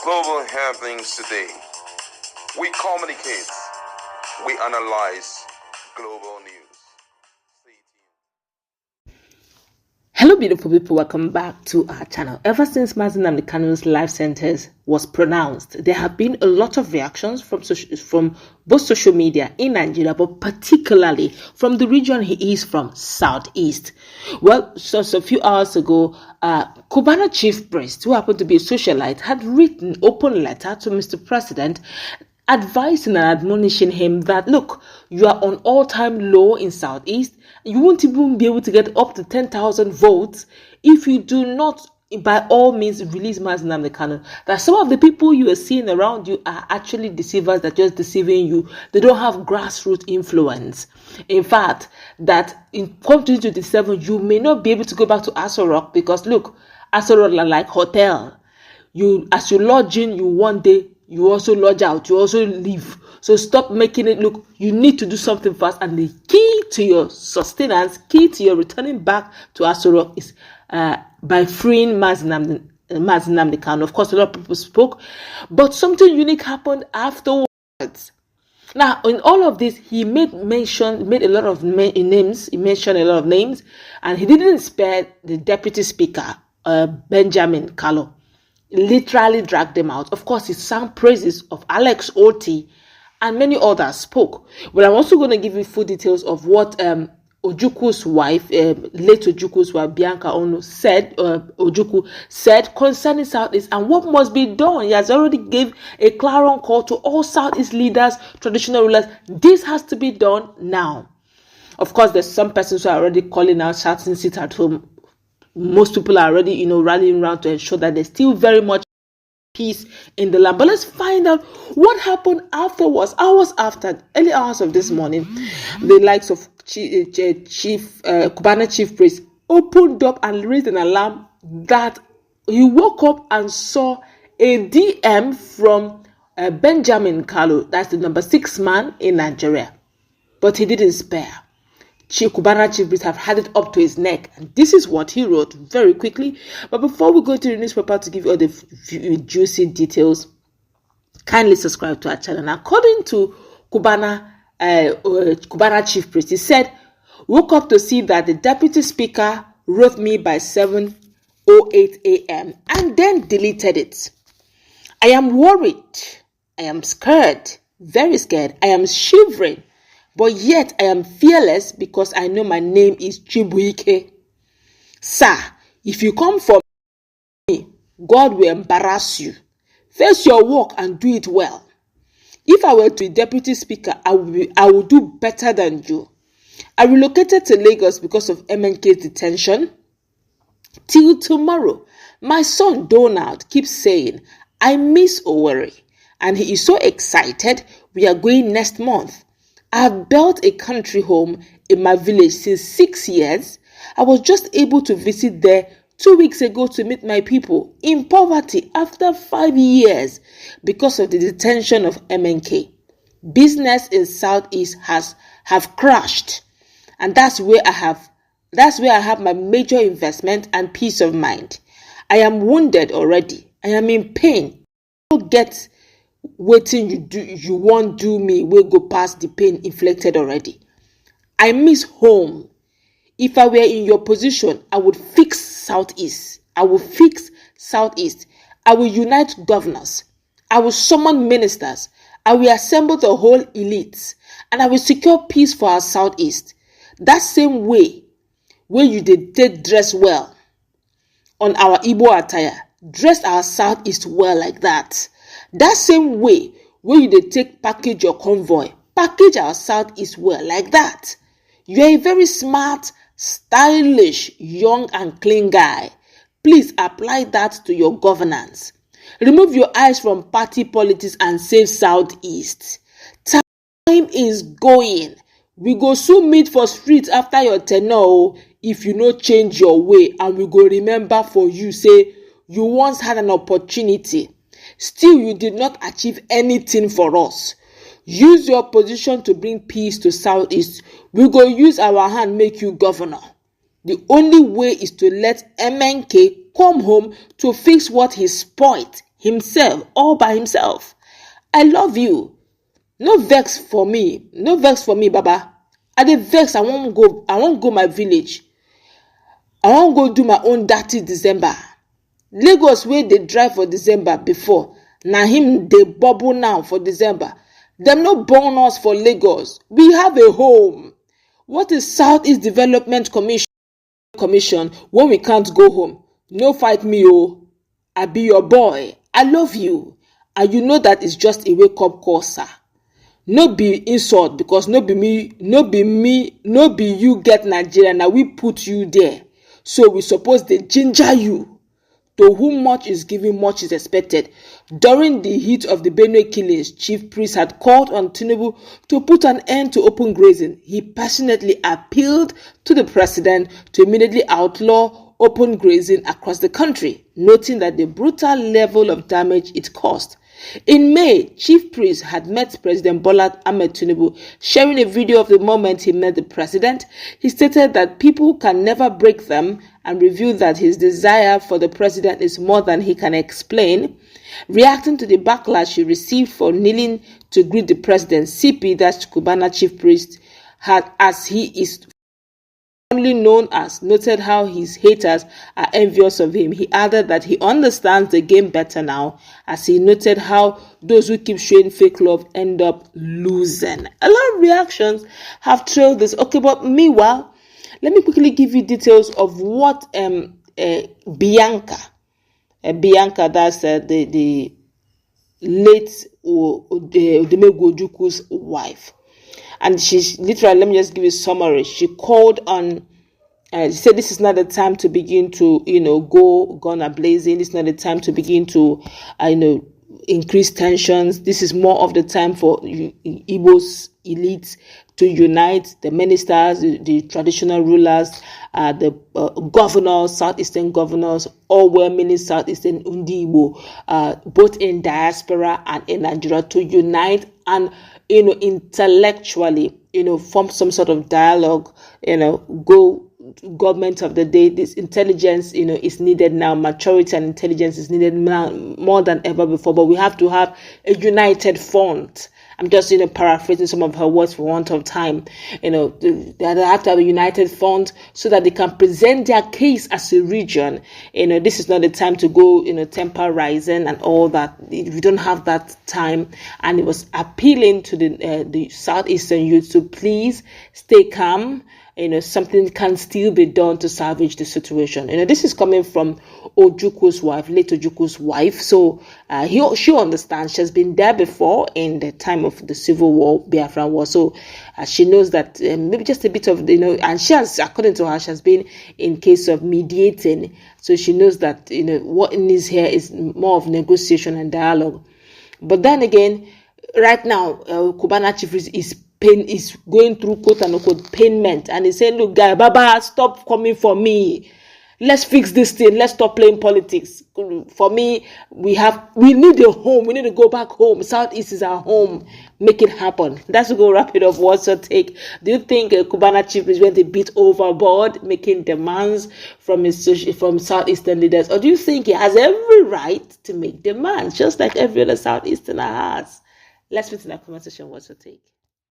Global happenings today. We communicate. We analyze global news. Stay tuned. Hello beautiful people, welcome back to our channel. Ever since Mazi Nnamdi Kanu's life sentence was pronounced, there have been a lot of reactions from both social media in Nigeria, but particularly from the region he is from, Southeast. Well, just a few hours ago, Cubana chief priest, who happened to be a socialite, had written an open letter to Mr. President advising and admonishing him that, look, you are on all-time low in Southeast. You won't even be able to get up to 10,000 votes if you do not, by all means, release Mazi Nnamdi Kanu. That some of the people you are seeing around you are actually deceivers that are just deceiving you. They don't have grassroots influence. In fact, that in 2027, you may not be able to go back to Aso Rock because, look, Aso Rock are like hotel. As you lodge in, you one day, you also lodge out, you also leave. So stop making it look, you need to do something fast. And the key to your sustenance, key to your returning back to Aso Rock is by freeing Mazi Nnamdi Kanu. Of course, a lot of people spoke, but something unique happened afterwards. Now, in all of this, he mentioned a lot of names, and he didn't spare the deputy speaker, Benjamin Kalu. Literally dragged them out. Of course, he sang praises of Alex Oti and many others spoke. But I'm also going to give you full details of what Ojukwu's wife, late Ojukwu's wife, Bianca Ojukwu said concerning Southeast and what must be done. He has already gave a clarion call to all Southeast leaders, traditional rulers. This has to be done now. Of course, there's some persons who are already calling out, shouting, sit at home. Most people are already, rallying around to ensure that there's still very much peace in the land. But let's find out what happened afterwards. Early hours of this morning, the likes of Cubana chief priest opened up and raised an alarm that he woke up and saw a DM from Benjamin Kalu, that's the number 6 man in Nigeria. But he didn't spare. Cubana chief priest have had it up to his neck, and this is what he wrote very quickly. But before we go to the newspaper to give you all the juicy details, kindly subscribe to our channel. And according to Cubana chief priest, he woke up to see that the deputy speaker wrote me by 7:08 a.m. and then deleted it. I am worried. I am scared. Very scared. I am shivering. But yet I am fearless because I know my name is Chibuike. Sir, if you come for me, God will embarrass you. Face your work and do it well. If I were to be deputy speaker, I would do better than you. I relocated to Lagos because of MNK's detention. Till tomorrow, my son Donald keeps saying, I miss Owerri, and he is so excited. We are going next month. I have built a country home in my village since 6 years. I was just able to visit there 2 weeks ago to meet my people in poverty after 5 years because of the detention of MNK. Business in Southeast have crashed, and that's where I have my major investment and peace of mind. I am wounded already. I am in pain. Don't get waiting you won't do me will go past the pain inflicted already. I miss home. If I were in your position, I would fix Southeast. I will unite governors. I will summon ministers. I will assemble the whole elite, and I will secure peace for our Southeast. That same way where you did dress well on our Igbo attire, dress our Southeast well like that. That same way where you take package your convoy, package our Southeast well like that. You are a very smart, stylish, young and clean guy. Please apply that to your governance. Remove your eyes from party politics and save Southeast. Time is going. We go soon meet for streets after your tenure if you no change your way, and we go remember for you say you once had an opportunity. Still, you did not achieve anything for us. Use your position to bring peace to Southeast. We go use our hand make you governor. The only way is to let MNK come home to fix what he spoiled himself, all by himself. I love you. No vex for me. No vex for me, Baba. I dey vex. I won't go my village. I won't go do my own dirty December. Lagos where they drive for December before. Na him they bubble now for December. Them no born us for Lagos. We have a home. What is Southeast Development Commission when we can't go home? No fight me, oh. I be your boy. I love you. And you know that it's just a wake-up call, sir. No be insult, because no be you get Nigeria. Now we put you there. So we suppose they ginger you. To whom much is given, much is expected. During the heat of the Benue killings, Chief Priest had called on Tinubu to put an end to open grazing. He passionately appealed to the president to immediately outlaw open grazing across the country, noting that the brutal level of damage it caused. In May, Chief Priest had met President Bola Ahmed Tinubu. Sharing a video of the moment he met the president, he stated that people can never break them and revealed that his desire for the president is more than he can explain. Reacting to the backlash he received for kneeling to greet the president, CP, that's Cubana Chief Priest, had, as he is only known as, noted how his haters are envious of him. He added that he understands the game better now, as he noted how those who keep showing fake love end up losing. A lot of reactions have trailed this. Okay, but meanwhile, let me quickly give you details of what Bianca, that's the late Bianca Ojukwu's wife. And she's literally, let me just give you a summary. She called on, she said, this is not the time to begin to, go gun blazing. It's not the time to begin to, increase tensions. This is more of the time for Igbo's elites to unite, the ministers, the traditional rulers, the governors, southeastern governors, all well-meaning southeastern Igbo, both in diaspora and in Nigeria, to unite and intellectually, form some sort of dialogue, go government of the day. This intelligence, is needed now. Maturity and intelligence is needed now more than ever before. But we have to have a united front. I'm just, paraphrasing some of her words for want of time. They have to have a united front so that they can present their case as a region. This is not the time to go, temper rising and all that. We don't have that time. And it was appealing to the southeastern youth to please stay calm. Something can still be done to salvage the situation. This is coming from Ojukwu's wife, late Ojukwu's wife. So she understands. She has been there before in the time of the Civil War, Biafran War. So she knows that maybe just a bit of, and she has, according to her, she has been in case of mediating. So she knows that, what needs here is more of negotiation and dialogue. But then again, right now, Cubana Chief is going through quote unquote payment, and he's saying, look, guy, Baba, stop coming for me. Let's fix this thing. Let's stop playing politics. For me, we need a home. We need to go back home. Southeast is our home. Make it happen. That's to go wrap it up. What's your take? Do you think Cubana Chief is going to beat overboard, making demands from Southeastern leaders, or do you think he has every right to make demands, just like every other Southeasterner has? Let's put in that comment section. What's your take?